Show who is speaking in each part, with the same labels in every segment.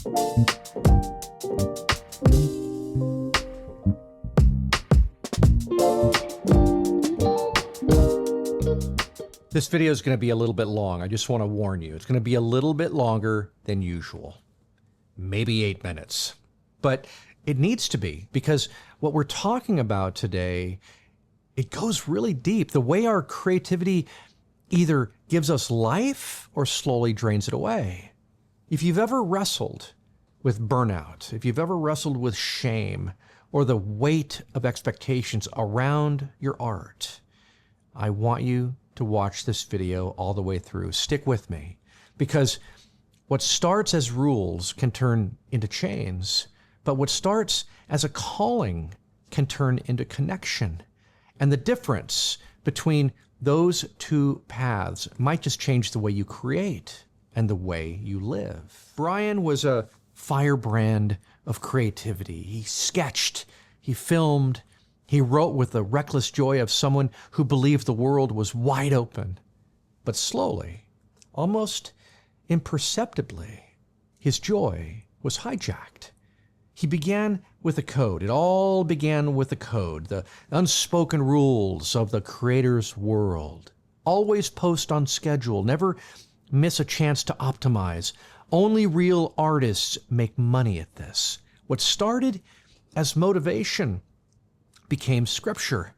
Speaker 1: This video is going to be a little bit long. I just want to warn you. It's going to be a little bit longer than usual. Maybe 8 minutes. But it needs to be, because what we're talking about today, it goes really deep. The way our creativity either gives us life or slowly drains it away. If you've ever wrestled with burnout, if you've ever wrestled with shame or the weight of expectations around your art, I want you to watch this video all the way through. Stick with me, because what starts as rules can turn into chains, but what starts as a calling can turn into connection. And the difference between those two paths might just change the way you create and the way you live. Brian was a firebrand of creativity. He sketched, he filmed, he wrote with the reckless joy of someone who believed the world was wide open. But slowly, almost imperceptibly, his joy was hijacked. He began with a code. It all began with a code, the unspoken rules of the creator's world. Always post on schedule, never miss a chance to optimize. Only real artists make money at this. What started as motivation became scripture.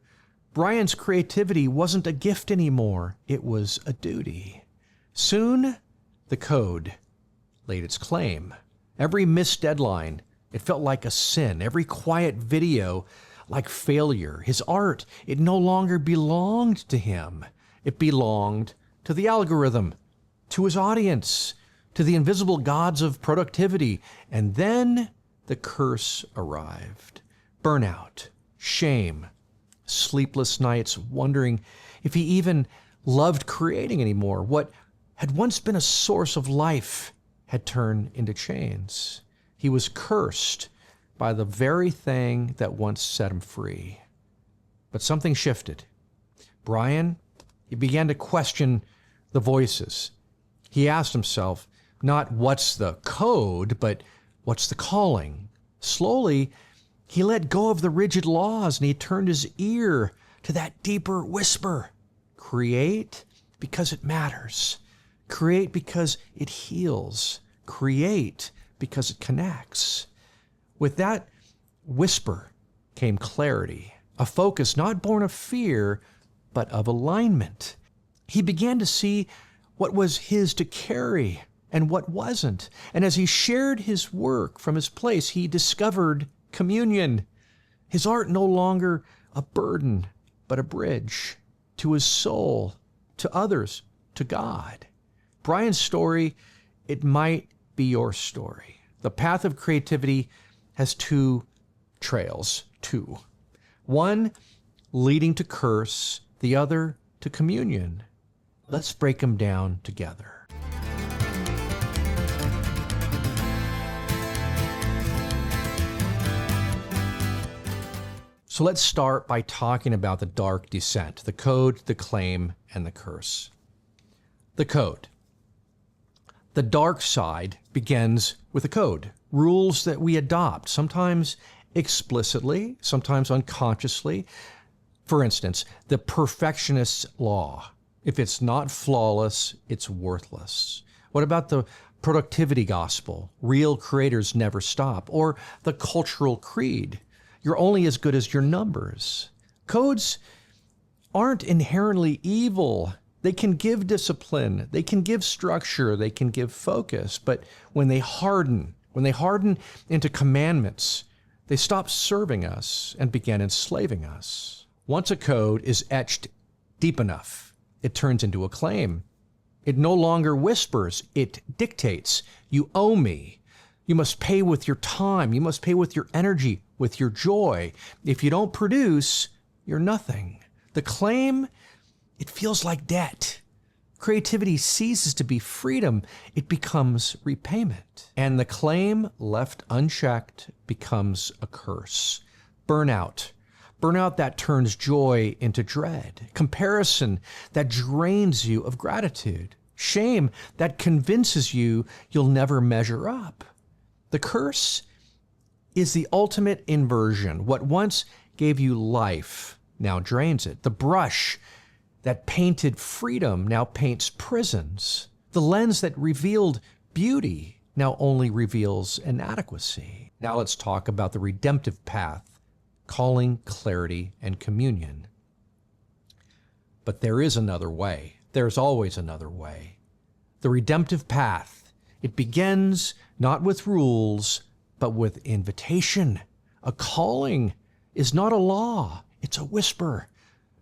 Speaker 1: Brian's creativity wasn't a gift anymore. It was a duty. Soon, the code laid its claim. Every missed deadline, it felt like a sin. Every quiet video, like failure. His art, it no longer belonged to him. It belonged to the algorithm, to his audience, to the invisible gods of productivity. And then the curse arrived. Burnout, shame, sleepless nights, wondering if he even loved creating anymore. What had once been a source of life had turned into chains. He was cursed by the very thing that once set him free. But something shifted. Brian, he began to question the voices. He asked himself, not what's the code, but what's the calling? Slowly, he let go of the rigid laws and he turned his ear to that deeper whisper. Create because it matters. Create because it heals. Create because it connects. With that whisper came clarity, a focus not born of fear, but of alignment. He began to see what was his to carry and what wasn't. And as he shared his work from his place, he discovered communion. His art no longer a burden, but a bridge to his soul, to others, to God. Brian's story, it might be your story. The path of creativity has two trails, two. One leading to curse, the other to communion. Let's break them down together. So let's start by talking about the dark descent, the code, the claim, and the curse. The code. The dark side begins with a code, rules that we adopt, sometimes explicitly, sometimes unconsciously. For instance, the perfectionist's law. If it's not flawless, it's worthless. What about the productivity gospel? Real creators never stop. Or the cultural creed. You're only as good as your numbers. Codes aren't inherently evil. They can give discipline, they can give structure, they can give focus, but when they harden into commandments, they stop serving us and begin enslaving us. Once a code is etched deep enough, it turns into a claim. It no longer whispers, it dictates. You owe me. You must pay with your time. You must pay with your energy, with your joy. If you don't produce, you're nothing. The claim, it feels like debt. Creativity ceases to be freedom. It becomes repayment. And the claim left unchecked becomes a curse. Burnout. Burnout that turns joy into dread. Comparison that drains you of gratitude. Shame that convinces you you'll never measure up. The curse is the ultimate inversion. What once gave you life now drains it. The brush that painted freedom now paints prisons. The lens that revealed beauty now only reveals inadequacy. Now let's talk about the redemptive path, calling, clarity, and communion. But there is another way. There's always another way. The redemptive path, it begins not with rules, but with invitation. A calling is not a law, it's a whisper.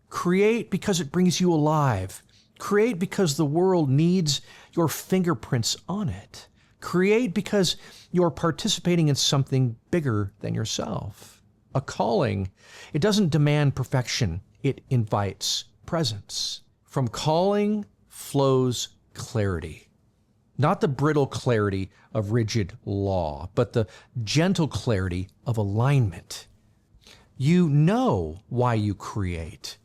Speaker 1: Create because it brings you alive. Create because the world needs your fingerprints on it. Create because you're participating in something bigger than yourself. A calling, it doesn't demand perfection, it invites presence. From calling flows clarity. Not the brittle clarity of rigid law, but the gentle clarity of alignment. You know why you create.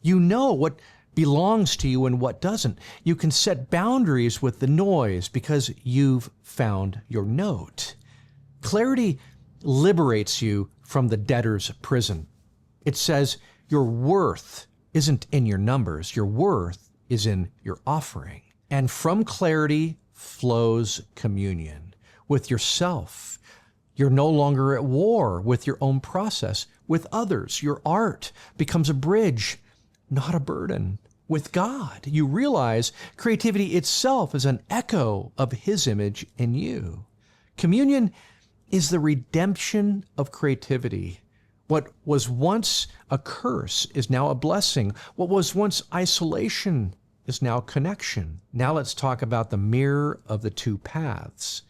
Speaker 1: You know what belongs to you and what doesn't. You can set boundaries with the noise because you've found your note. Clarity liberates you from the debtor's prison. It says your worth isn't in your numbers. Your worth is in your offering. And from clarity flows communion with yourself. You're no longer at war with your own process, with others. Your art becomes a bridge, not a burden. With God, you realize creativity itself is an echo of His image in you. Communion is the redemption of creativity. What was once a curse is now a blessing. What was once isolation is now connection. Now let's talk about the mirror of the two paths.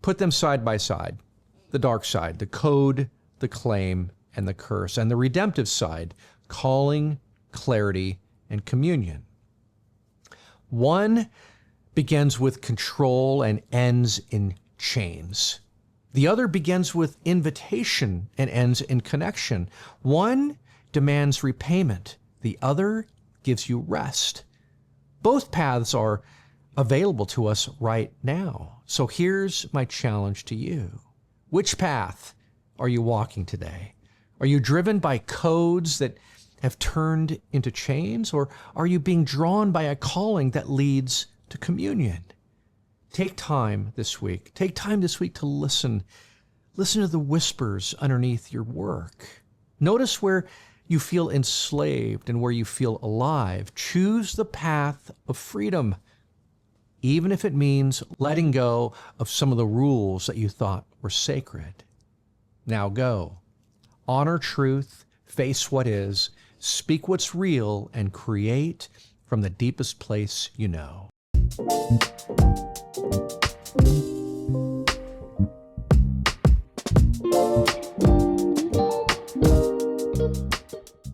Speaker 1: Put them side by side. The dark side, the code, the claim, and the curse. And the redemptive side, calling, clarity, and communion. One begins with control and ends in chains. The other begins with invitation and ends in connection. One demands repayment. The other gives you rest. Both paths are available to us right now. So here's my challenge to you. Which path are you walking today? Are you driven by codes that have turned into chains, or are you being drawn by a calling that leads to communion? Take time this week. Take time this week to listen. Listen to the whispers underneath your work. Notice where you feel enslaved and where you feel alive. Choose the path of freedom, even if it means letting go of some of the rules that you thought were sacred. Now go. Honor truth, face what is, speak what's real, and create from the deepest place you know.